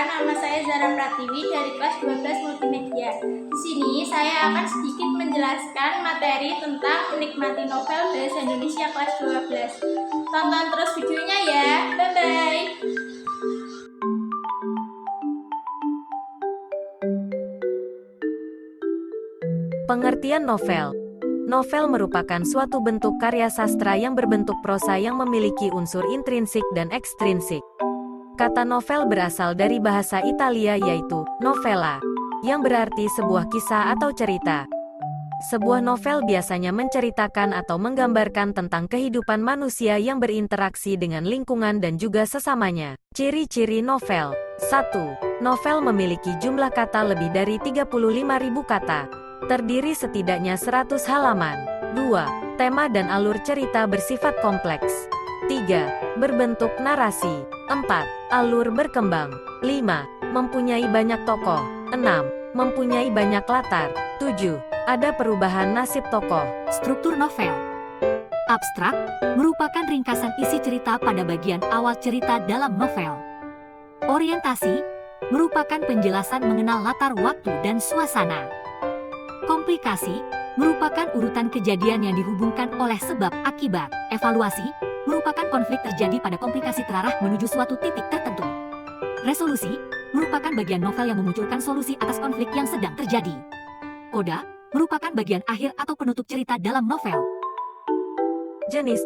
Perkenalkan, nama saya Zara Pratiwi dari kelas 12 Multimedia. Di sini saya akan sedikit menjelaskan materi tentang menikmati novel bahasa Indonesia kelas 12. Tonton terus videonya ya. Bye-bye. Pengertian novel. Novel merupakan suatu bentuk karya sastra yang berbentuk prosa yang memiliki unsur intrinsik dan ekstrinsik. Kata novel berasal dari bahasa Italia yaitu novella, yang berarti sebuah kisah atau cerita. Sebuah novel biasanya menceritakan atau menggambarkan tentang kehidupan manusia yang berinteraksi dengan lingkungan dan juga sesamanya. Ciri-ciri novel. 1. Novel memiliki jumlah kata lebih dari 35.000 kata. Terdiri setidaknya 100 halaman. 2. Tema dan alur cerita bersifat kompleks. 3. Berbentuk narasi. 4. Alur berkembang. 5. Mempunyai banyak tokoh. 6. Mempunyai banyak latar. 7. Ada perubahan nasib tokoh. Struktur novel. Abstrak merupakan ringkasan isi cerita pada bagian awal cerita dalam novel. Orientasi merupakan penjelasan mengenal latar waktu dan suasana. Komplikasi merupakan urutan kejadian yang dihubungkan oleh sebab akibat. Evaluasi merupakan konflik terjadi pada komplikasi terarah menuju suatu titik tertentu. Resolusi merupakan bagian novel yang memunculkan solusi atas konflik yang sedang terjadi. Koda merupakan bagian akhir atau penutup cerita dalam novel. Jenis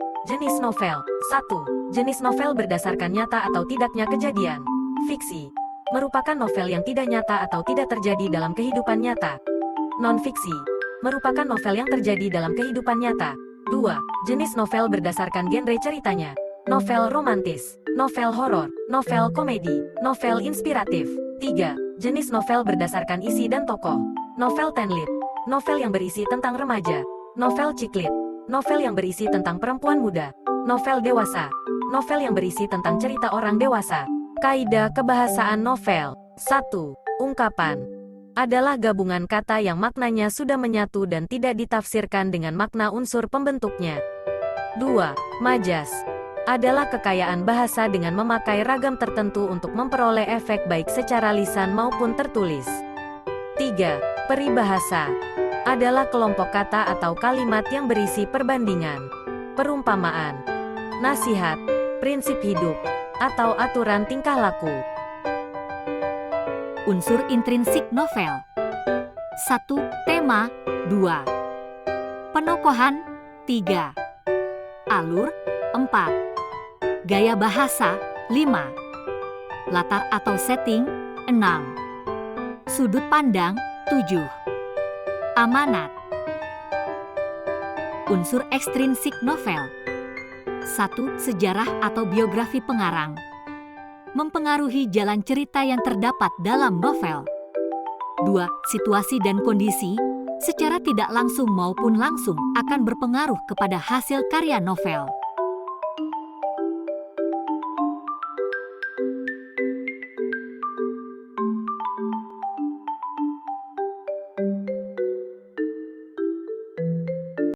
novel. 1. Jenis novel berdasarkan nyata atau tidaknya kejadian. Fiksi merupakan novel yang tidak nyata atau tidak terjadi dalam kehidupan nyata. Non-fiksi merupakan novel yang terjadi dalam kehidupan nyata. 2. Jenis novel berdasarkan genre ceritanya. Novel romantis, novel horor, novel komedi, novel inspiratif. 3. Jenis novel berdasarkan isi dan tokoh. Novel teen lit, novel yang berisi tentang remaja. Novel chick lit, novel yang berisi tentang perempuan muda. Novel dewasa, novel yang berisi tentang cerita orang dewasa. Kaidah kebahasaan novel. 1. Ungkapan adalah gabungan kata yang maknanya sudah menyatu dan tidak ditafsirkan dengan makna unsur pembentuknya. 2. Majas adalah kekayaan bahasa dengan memakai ragam tertentu untuk memperoleh efek baik secara lisan maupun tertulis. 3. Peribahasa adalah kelompok kata atau kalimat yang berisi perbandingan, perumpamaan, nasihat, prinsip hidup, atau aturan tingkah laku. Unsur intrinsik novel. 1. Tema. 2. Penokohan. 3. Alur. 4. Gaya bahasa. 5. Latar atau setting. 6. Sudut pandang. 7. Amanat. Unsur ekstrinsik novel. 1. Sejarah atau biografi pengarang mempengaruhi jalan cerita yang terdapat dalam novel. 2. Situasi dan kondisi, secara tidak langsung maupun langsung akan berpengaruh kepada hasil karya novel.